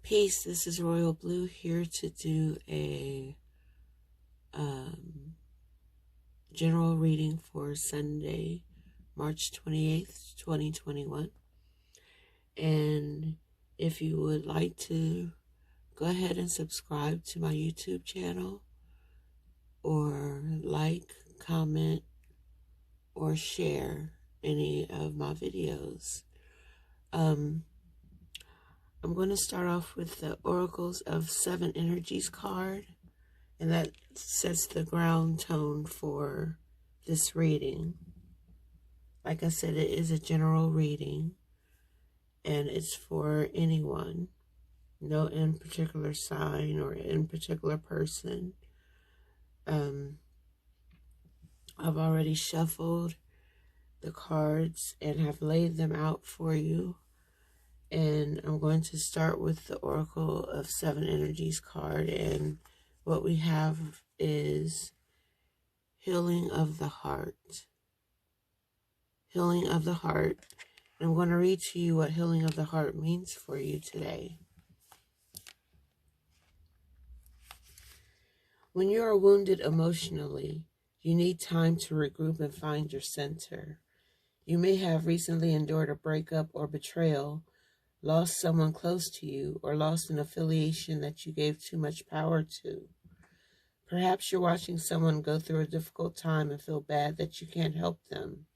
Peace, this is Royal Blue here to do a general reading for Sunday, March 28th, 2021. And if you would like to go ahead and subscribe to my YouTube channel, or like, comment, or share any of my videos. I'm going to start off with the Oracles of Seven Energies card, and that sets the ground tone for this reading. Like I said, it is a general reading, and it's for anyone, no in particular sign or in particular person. I've already shuffled the cards and have laid them out for you. And I'm going to start with the Oracle of Seven Energies card. And what we have is Healing of the Heart. Healing of the Heart. And I'm going to read to you what Healing of the Heart means for you today. When you are wounded emotionally, you need time to regroup and find your center. You may have recently endured a breakup or betrayal, lost someone close to you, or lost an affiliation that you gave too much power to. Perhaps you're watching someone go through a difficult time and feel bad that you can't help them.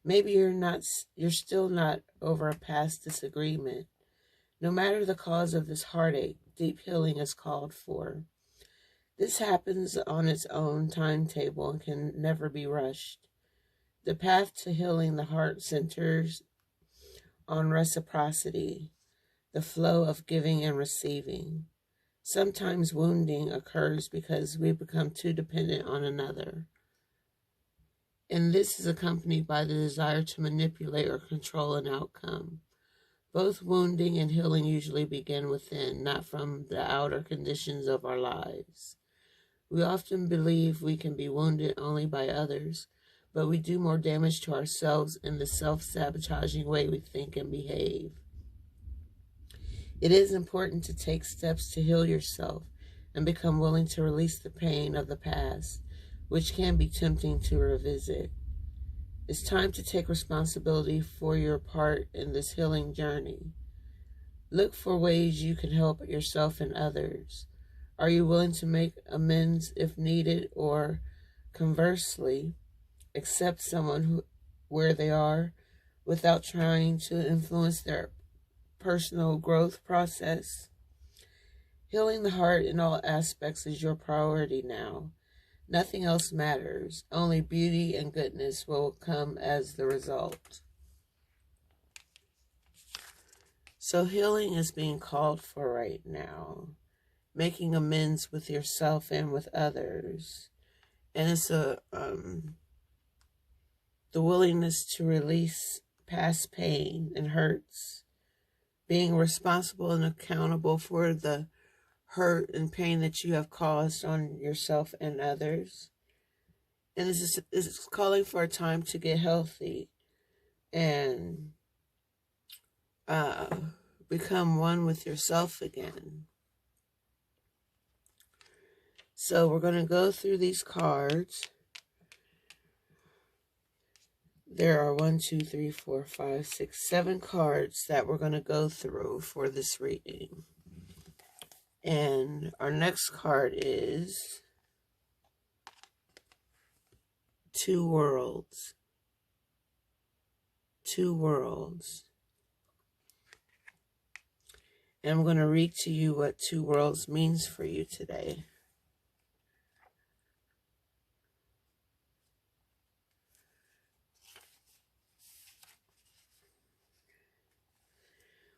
Maybe you're still not over a past disagreement. No matter the cause of this heartache, deep healing is called for. This happens on its own timetable and can never be rushed. The path to healing the heart centers on reciprocity, the flow of giving and receiving. Sometimes wounding occurs because we become too dependent on another. And this is accompanied by the desire to manipulate or control an outcome. Both wounding and healing usually begin within, not from the outer conditions of our lives. We often believe we can be wounded only by others, but we do more damage to ourselves in the self-sabotaging way we think and behave. It is important to take steps to heal yourself and become willing to release the pain of the past, which can be tempting to revisit. It's time to take responsibility for your part in this healing journey. Look for ways you can help yourself and others. Are you willing to make amends if needed, or conversely, accept someone where they are without trying to influence their personal growth process? Healing the heart in all aspects is your priority now. Nothing else matters. Only beauty and goodness will come as the result. So healing is being called for right now. Making amends with yourself and with others. And it's the willingness to release past pain and hurts. Being responsible and accountable for the hurt and pain that you have caused on yourself and others. And this is calling for a time to get healthy and become one with yourself again. So we're going to go through these cards. There are 1, 2, 3, 4, 5, 6, 7 cards that we're going to go through for this reading. And our next card is Two Worlds. Two Worlds. And I'm going to read to you what Two Worlds means for you today.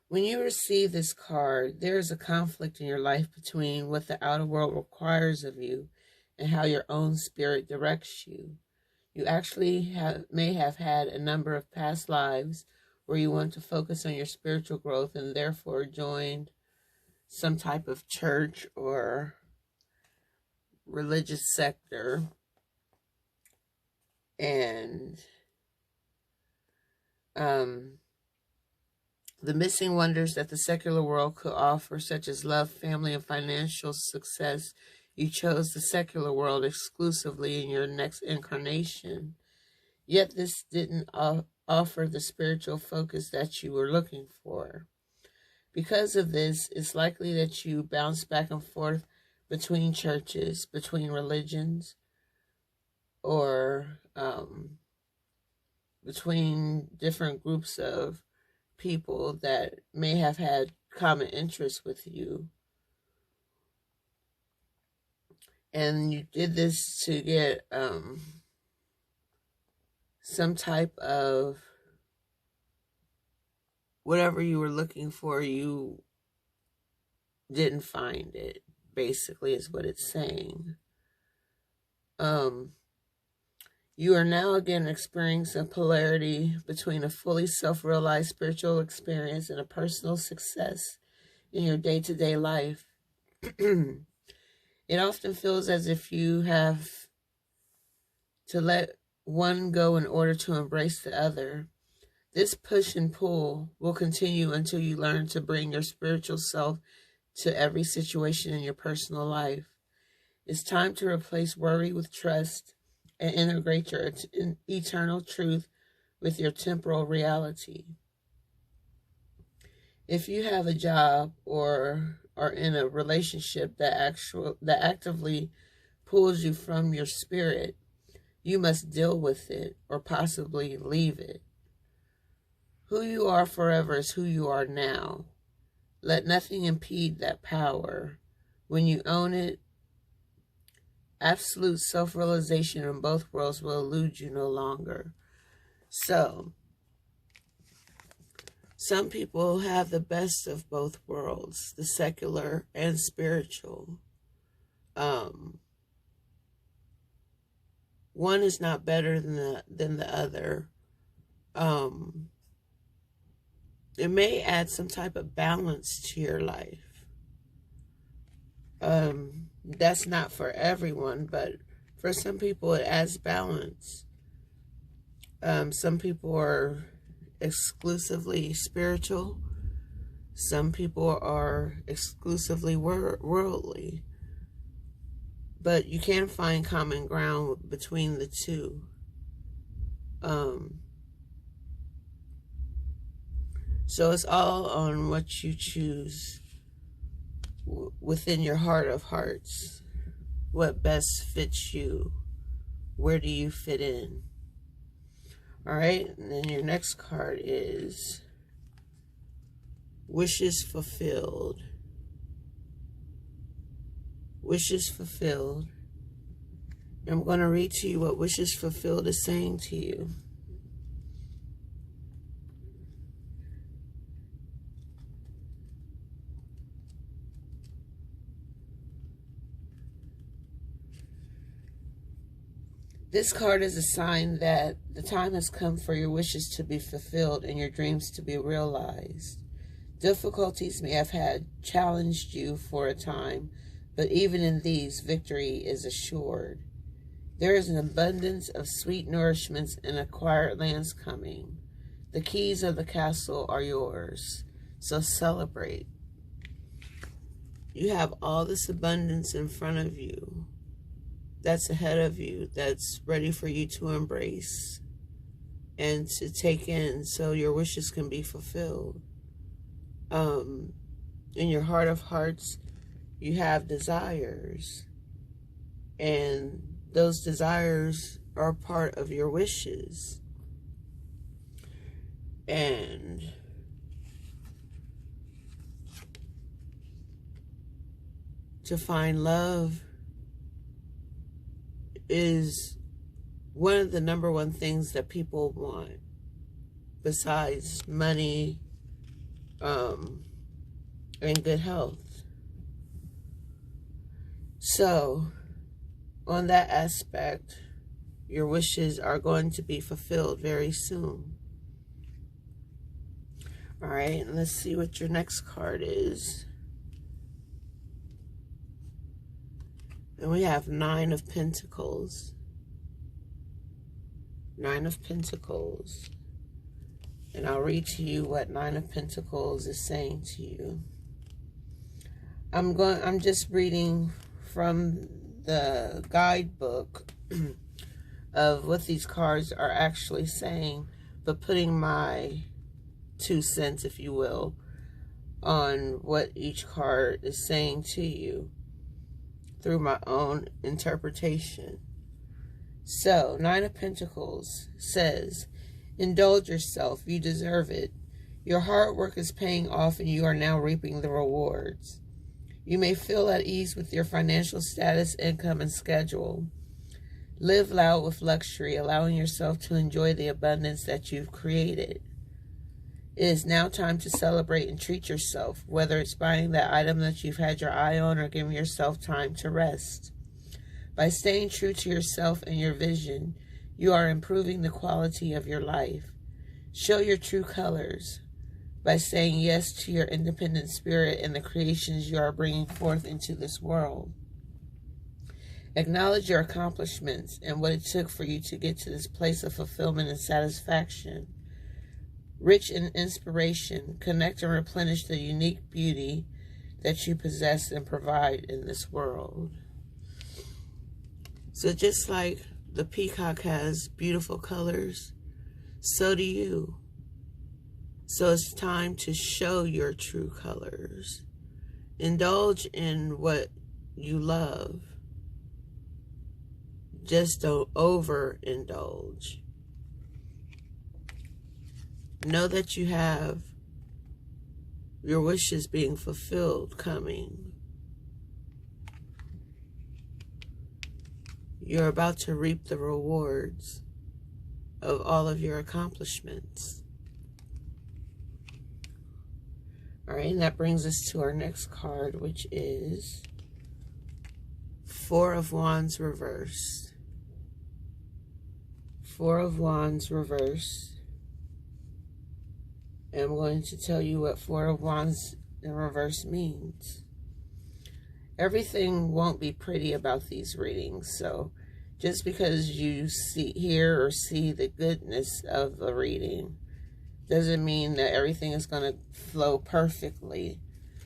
When you receive this card, there is a conflict in your life between what the outer world requires of you and how your own spirit directs you. You actually may have had a number of past lives where you want to focus on your spiritual growth and therefore joined some type of church or religious sector. And The missing wonders that the secular world could offer, such as love, family, and financial success, you chose the secular world exclusively in your next incarnation. Yet this didn't offer the spiritual focus that you were looking for. Because of this, it's likely that you bounce back and forth between churches, between religions, or between different groups of people that may have had common interests with you. And you did this to get some type of whatever you were looking for. You didn't find it, basically, is what it's saying. You are now again experiencing polarity between a fully self-realized spiritual experience and a personal success in your day-to-day life. It often feels as if you have to let one go in order to embrace the other. This push and pull will continue until you learn to bring your spiritual self to every situation in your personal life. It's time to replace worry with trust and integrate your eternal truth with your temporal reality. If you have a job or are in a relationship that actively pulls you from your spirit, you must deal with it or possibly leave it. Who you are forever is who you are now. Let nothing impede that power. When you own it, absolute self-realization in both worlds will elude you no longer. So, some people have the best of both worlds, the secular and spiritual. One is not better than the other. It may add some type of balance to your life. That's not for everyone, but for some people it adds balance. Some people are exclusively spiritual. Some people are exclusively worldly. But you can find common ground between the two. So it's all on what you choose within your heart of hearts. What best fits you? Where do you fit in? All right, and then your next card is Wishes Fulfilled. Wishes Fulfilled. I'm going to read to you what Wishes Fulfilled is saying to you. This card is a sign that the time has come for your wishes to be fulfilled and your dreams to be realized. Difficulties may have had challenged you for a time, but even in these, victory is assured. There is an abundance of sweet nourishments and acquired lands coming. The keys of the castle are yours, so celebrate. You have all this abundance in front of you. That's ahead of you, that's ready for you to embrace and to take in so your wishes can be fulfilled. In your heart of hearts, you have desires, and those desires are part of your wishes. And to find love is one of the number one things that people want, besides money and good health. So, on that aspect, your wishes are going to be fulfilled very soon. All right, and let's see what your next card is. And we have Nine of Pentacles. Nine of Pentacles. And I'll read to you what Nine of Pentacles is saying to you. I'm just reading from the guidebook of what these cards are actually saying, but putting my 2 cents, if you will, on what each card is saying to you through my own interpretation. So, Nine of Pentacles says, indulge yourself, you deserve it. Your hard work is paying off and you are now reaping the rewards. You may feel at ease with your financial status, income, and schedule. Live loud with luxury, allowing yourself to enjoy the abundance that you've created. It is now time to celebrate and treat yourself, whether it's buying that item that you've had your eye on or giving yourself time to rest. By staying true to yourself and your vision, you are improving the quality of your life. Show your true colors by saying yes to your independent spirit and the creations you are bringing forth into this world. Acknowledge your accomplishments and what it took for you to get to this place of fulfillment and satisfaction. Rich in inspiration, connect and replenish the unique beauty that you possess and provide in this world. So just like the peacock has beautiful colors, so do you. So it's time to show your true colors. Indulge in what you love. Just don't overindulge. Know that you have your wishes being fulfilled coming. You're about to reap the rewards of all of your accomplishments. All right, and that brings us to our next card, which is Four of Wands reversed. Four of Wands reversed. And I'm going to tell you what Four of Wands in reverse means. Everything won't be pretty about these readings, so just because you hear or see the goodness of a reading doesn't mean that everything is going to flow perfectly.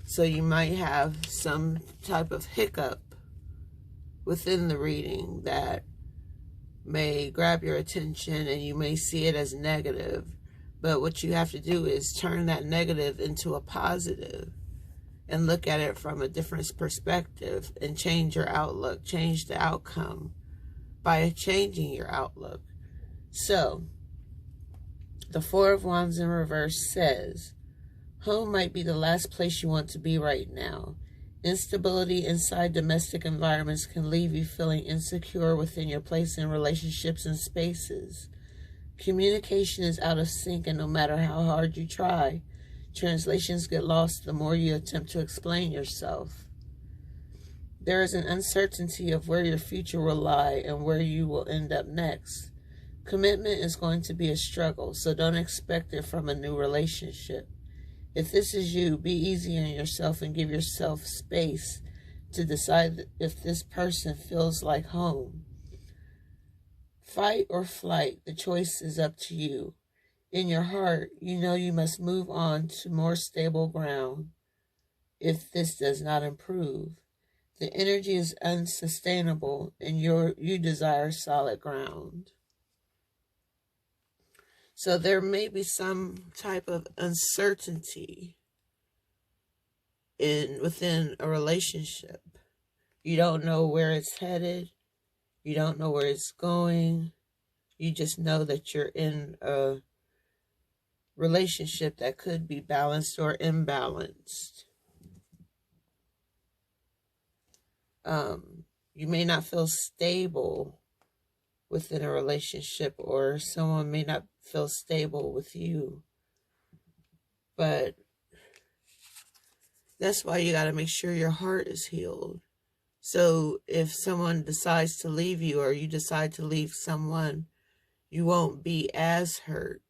So you might have some type of hiccup within the reading that may grab your attention and you may see it as negative. But what you have to do is turn that negative into a positive and look at it from a different perspective and change your outlook, change the outcome by changing your outlook. So, the Four of Wands in reverse says, home might be the last place you want to be right now. Instability inside domestic environments can leave you feeling insecure within your place in relationships and spaces. Communication is out of sync, and no matter how hard you try, translations get lost the more you attempt to explain yourself. There is an uncertainty of where your future will lie and where you will end up next. Commitment is going to be a struggle, so don't expect it from a new relationship. If this is you, be easy on yourself and give yourself space to decide if this person feels like home. Fight or flight, the choice is up to you. In your heart, you know you must move on to more stable ground if this does not improve. The energy is unsustainable and you desire solid ground. So there may be some type of uncertainty within a relationship. You don't know where it's headed. You don't know where it's going. You just know that you're in a relationship that could be balanced or imbalanced. You may not feel stable within a relationship, or someone may not feel stable with you. But that's why you got to make sure your heart is healed. So if someone decides to leave you, or you decide to leave someone, you won't be as hurt.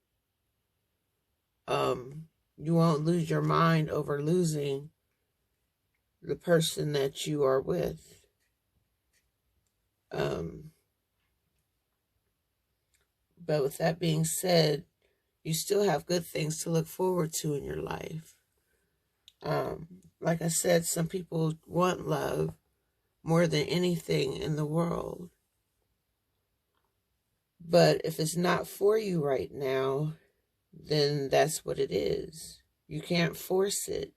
You won't lose your mind over losing the person that you are with. But with that being said, You still have good things to look forward to in your life. Like I said, some people want love more than anything in the world. But if it's not for you right now, then that's what it is. You can't force it.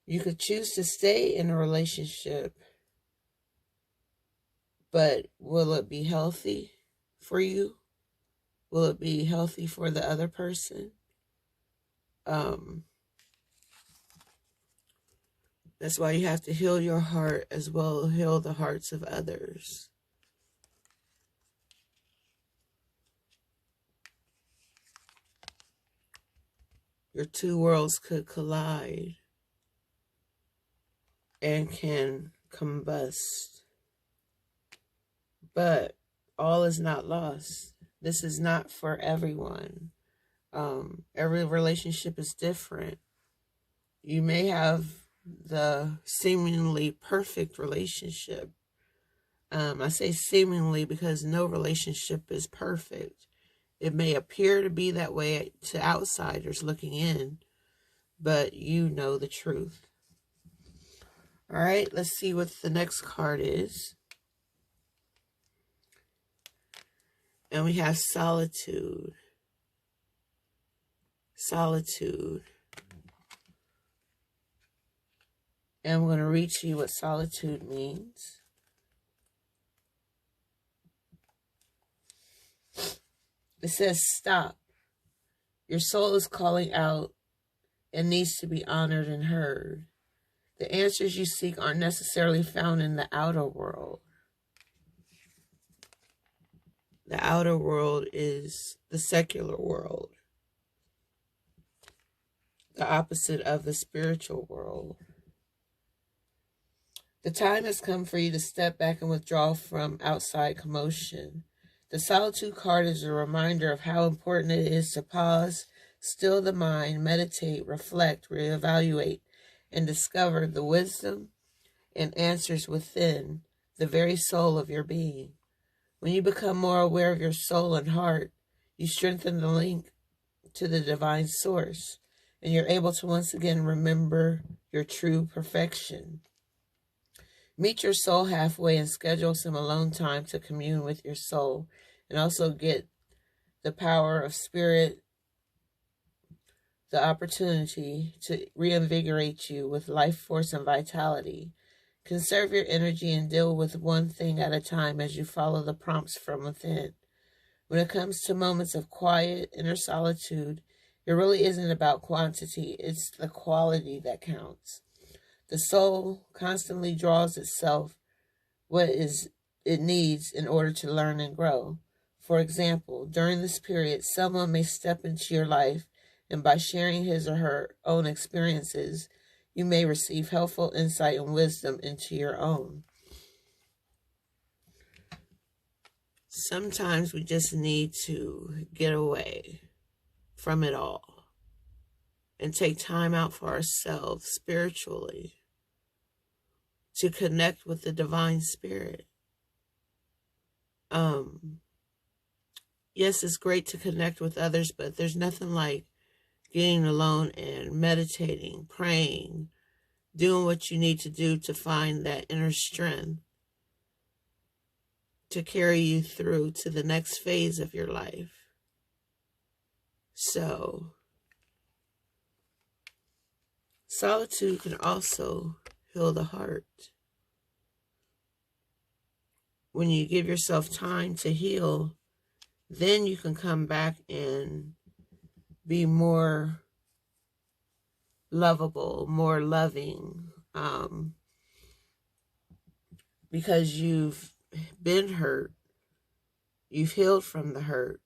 You could choose to stay in a relationship, but will it be healthy for you? Will it be healthy for the other person? That's why you have to heal your heart as well as heal the hearts of others. Your two worlds could collide and can combust. But all is not lost. This is not for everyone. Every relationship is different. You may have the seemingly perfect relationship. I say seemingly because no relationship is perfect. It may appear to be that way to outsiders looking in, but you know the truth. All right, let's see what the next card is. And we have solitude. Solitude. And I'm going to read to you what solitude means. It says, stop. Your soul is calling out and needs to be honored and heard. The answers you seek aren't necessarily found in the outer world. The outer world is the secular world, the opposite of the spiritual world. The time has come for you to step back and withdraw from outside commotion. The solitude card is a reminder of how important it is to pause, still the mind, meditate, reflect, reevaluate, and discover the wisdom and answers within the very soul of your being. When you become more aware of your soul and heart, you strengthen the link to the divine source, and you're able to once again remember your true perfection. Meet your soul halfway and schedule some alone time to commune with your soul, and also get the power of spirit, the opportunity to reinvigorate you with life force and vitality. Conserve your energy and deal with one thing at a time as you follow the prompts from within. When it comes to moments of quiet, inner solitude, it really isn't about quantity, it's the quality that counts. The soul constantly draws itself what it needs in order to learn and grow. For example, during this period, someone may step into your life, and by sharing his or her own experiences, you may receive helpful insight and wisdom into your own. Sometimes we just need to get away from it all and take time out for ourselves spiritually to connect with the divine spirit. Yes, it's great to connect with others, but there's nothing like getting alone and meditating, praying, doing what you need to do to find that inner strength to carry you through to the next phase of your life. So, solitude can also heal the heart. When you give yourself time to heal, then you can come back and be more lovable, more loving, because you've been hurt, you've healed from the hurt,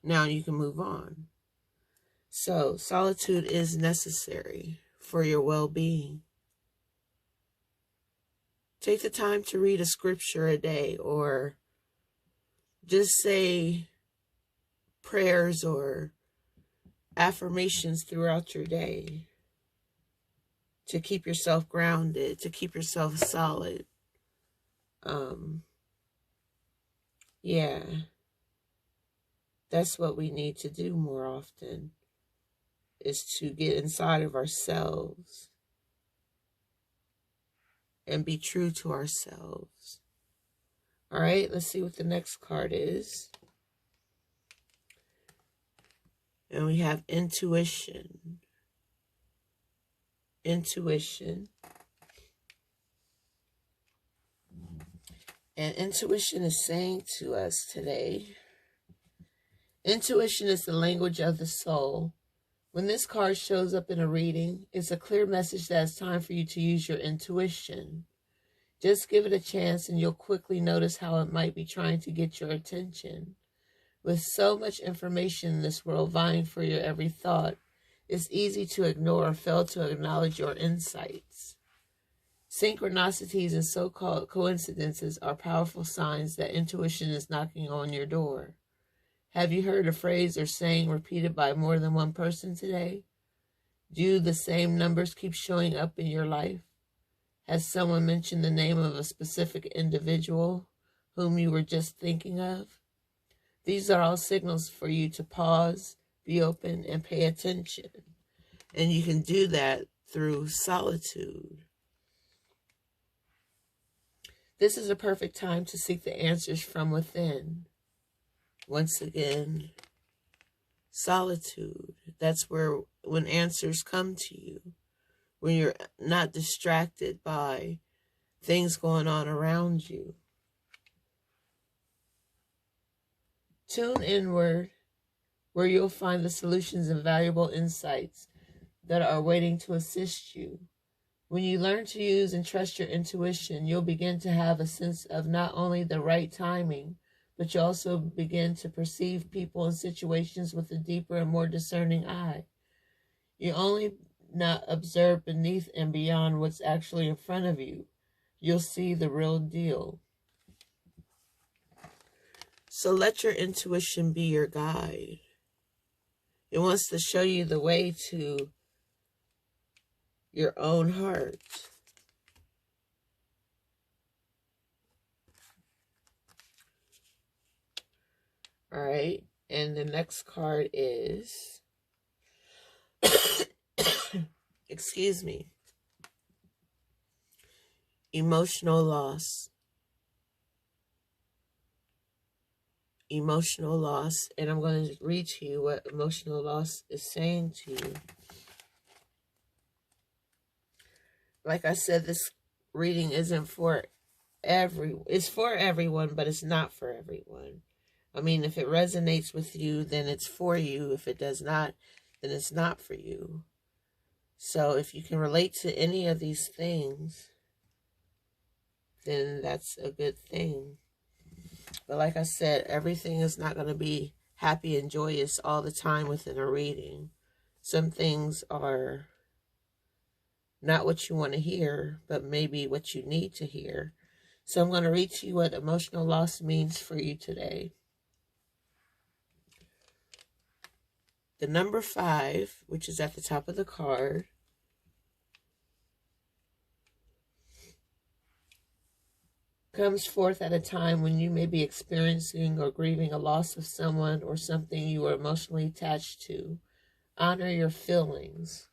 now you can move on. So solitude is necessary for your well-being. Take the time to read a scripture a day, or just say prayers or affirmations throughout your day to keep yourself grounded, to keep yourself solid. Yeah. That's what we need to do more often, is to get inside of ourselves and be true to ourselves. All right, let's see what the next card is. And we have intuition. Intuition. And intuition is saying to us today, intuition is the language of the soul. When this card shows up in a reading, it's a clear message that it's time for you to use your intuition. Just give it a chance and you'll quickly notice how it might be trying to get your attention. With so much information in this world vying for your every thought, it's easy to ignore or fail to acknowledge your insights. Synchronicities and so-called coincidences are powerful signs that intuition is knocking on your door. Have you heard a phrase or saying repeated by more than one person today? Do the same numbers keep showing up in your life? Has someone mentioned the name of a specific individual whom you were just thinking of? These are all signals for you to pause, be open, and pay attention. And you can do that through solitude. This is a perfect time to seek the answers from within. Once again, solitude. That's when answers come to you. When you're not distracted by things going on around you. Tune inward, where you'll find the solutions and valuable insights that are waiting to assist you. When you learn to use and trust your intuition, you'll begin to have a sense of not only the right timing, but you also begin to perceive people and situations with a deeper and more discerning eye. You only not observe beneath and beyond what's actually in front of you. You'll see the real deal. So let your intuition be your guide. It wants to show you the way to your own heart. All right, and the next card is, excuse me, emotional loss. Emotional loss, and I'm going to read to you what emotional loss is saying to you. Like I said, this reading isn't for it's for everyone, but it's not for everyone. I mean, if it resonates with you, then it's for you. If it does not, then it's not for you. So if you can relate to any of these things, then that's a good thing. But like I said, everything is not going to be happy and joyous all the time within a reading. Some things are not what you want to hear, but maybe what you need to hear. So I'm going to read to you what emotional loss means for you today. The number 5, which is at the top of the card, comes forth at a time when you may be experiencing or grieving a loss of someone or something you are emotionally attached to. Honor your feelings.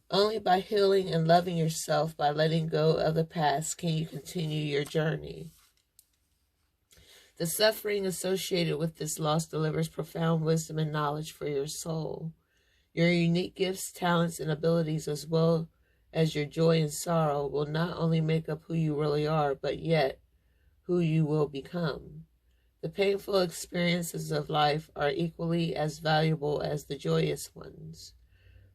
Only by healing and loving yourself, by letting go of the past, can you continue your journey. The suffering associated with this loss delivers profound wisdom and knowledge for your soul. Your unique gifts, talents, and abilities, as well as your joy and sorrow, will not only make up who you really are, but yet who you will become. The painful experiences of life are equally as valuable as the joyous ones.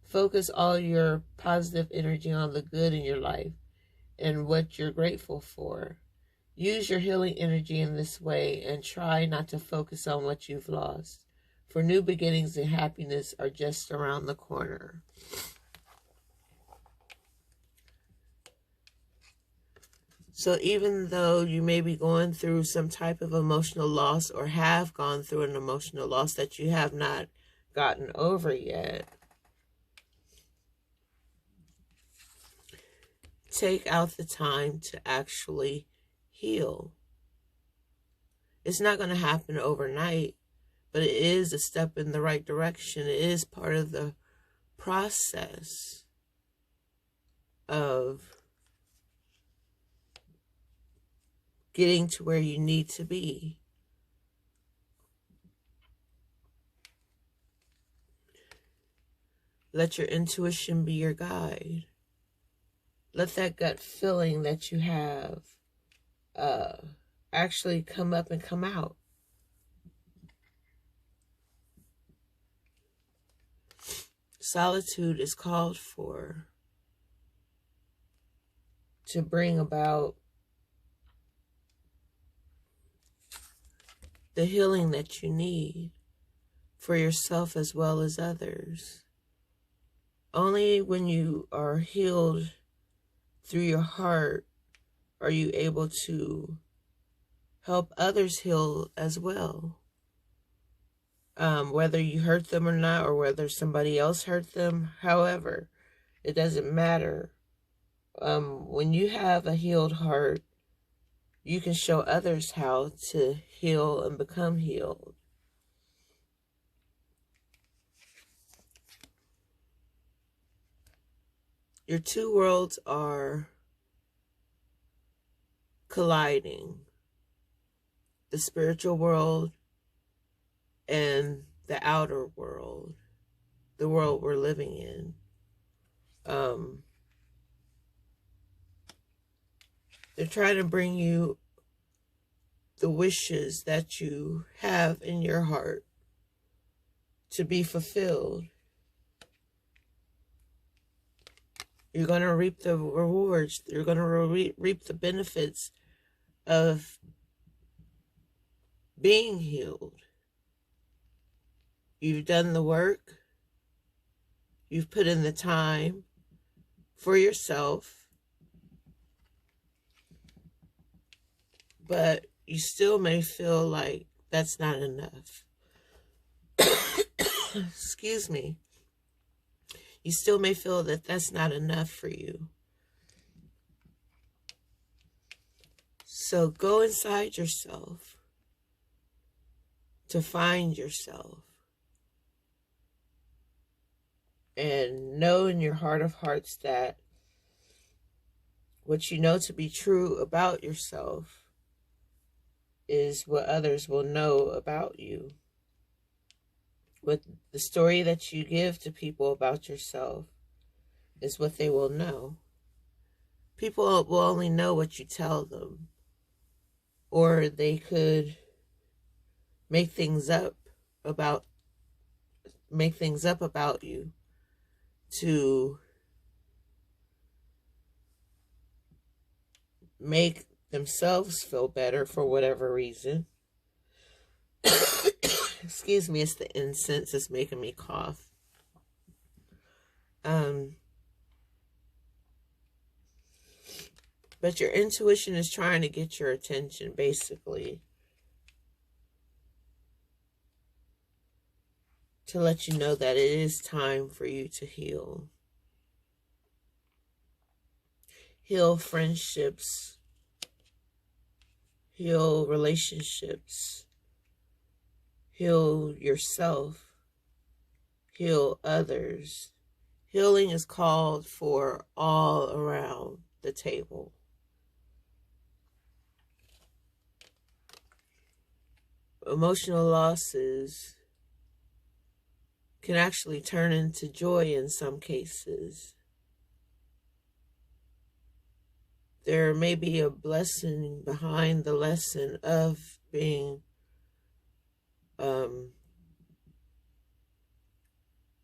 Focus all your positive energy on the good in your life and what you're grateful for. Use your healing energy in this way and try not to focus on what you've lost, for new beginnings and happiness are just around the corner. So even though you may be going through some type of emotional loss or have gone through an emotional loss that you have not gotten over yet, take out the time to actually heal. It's not going to happen overnight, but it is a step in the right direction. It is part of the process of getting to where you need to be. Let your intuition be your guide. Let that gut feeling that you have actually come up and come out. Solitude is called for to bring about the healing that you need for yourself as well as others. Only when you are healed through your heart are you able to help others heal as well. Whether you hurt them or not, or whether somebody else hurt them, however, it doesn't matter. When you have a healed heart, you can show others how to heal and become healed. Your two worlds are colliding. The spiritual world and the outer world. The world we're living in. They're trying to bring you the wishes that you have in your heart to be fulfilled. You're going to reap the rewards. You're going to reap the benefits of being healed. You've done the work. You've put in the time for yourself. But you still may feel like that's not enough. Excuse me. You still may feel that that's not enough for you. So go inside yourself to find yourself. And know in your heart of hearts that what you know to be true about yourself is what others will know about you. What the story that you give to people about yourself is what they will know. People will only know what you tell them. Or they could make things up about you to make themselves feel better for whatever reason. Excuse me, it's the incense that's making me cough. But your intuition is trying to get your attention, basically, to let you know that it is time for you to heal. Heal friendships. Heal relationships. Heal yourself. Heal others. Healing is called for all around the table. Emotional losses can actually turn into joy in some cases. There may be a blessing behind the lesson of being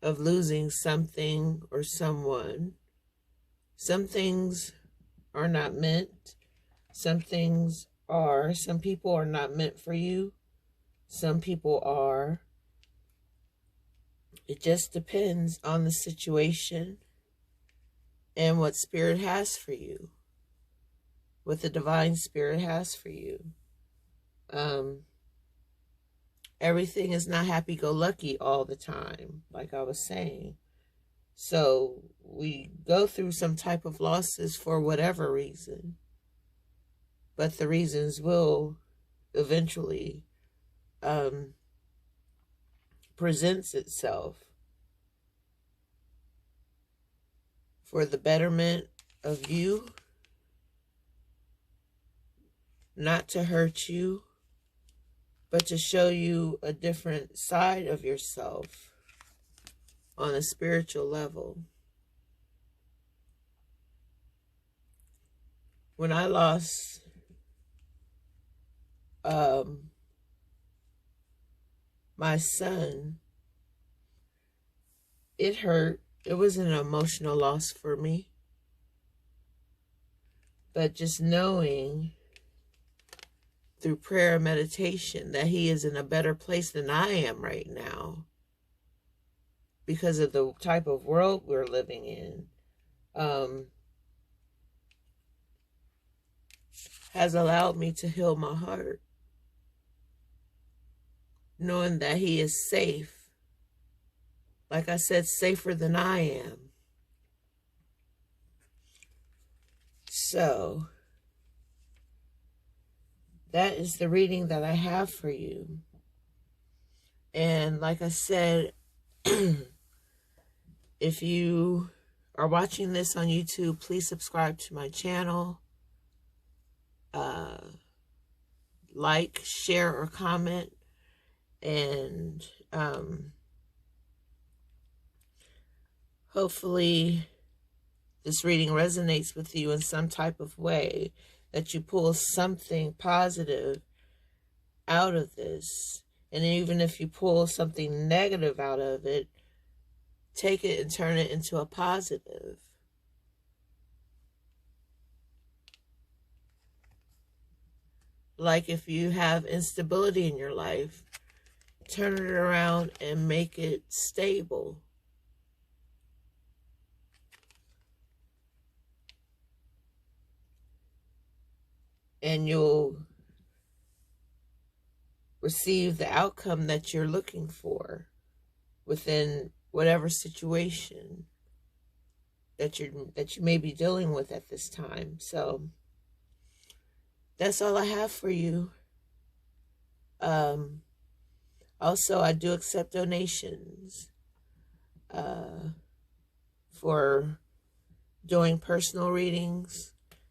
of losing something or someone. Some things are not meant. Some things are. Some people are not meant for you. Some people are. It just depends on the situation and what Spirit has for you. What the Divine Spirit has for you. Everything is not happy-go-lucky all the time, like I was saying. So we go through some type of losses for whatever reason. But the reasons will eventually presents itself for the betterment of you, not to hurt you, but to show you a different side of yourself on a spiritual level. When I lost my son, it hurt. It was an emotional loss for me. But just knowing through prayer and meditation that he is in a better place than I am right now because of the type of world we're living in, has allowed me to heal my heart, knowing that he is safe. Like I said, safer than I am. So, that is the reading that I have for you. And like I said, if you are watching this on YouTube, please subscribe to my channel. Like, share, or comment. And hopefully this reading resonates with you in some type of way, that you pull something positive out of this. And even if you pull something negative out of it, take it and turn it into a positive. Like if you have instability in your life, turn it around and make it stable. And you'll receive the outcome that you're looking for within whatever situation that you may be dealing with at this time. So that's all I have for you. Also, I do accept donations for doing personal readings.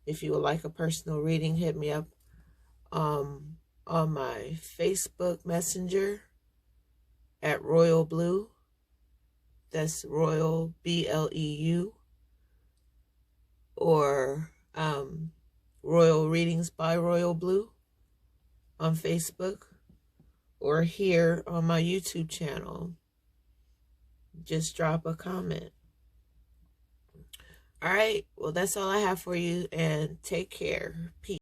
If you would like a personal reading, hit me up on my Facebook Messenger at Royal Bleu. That's Royal, BLEU. Or Royal Readings by Royal Bleu on Facebook. Or here on my YouTube channel. Just drop a comment. All right, well, that's all I have for you, and take care. Peace.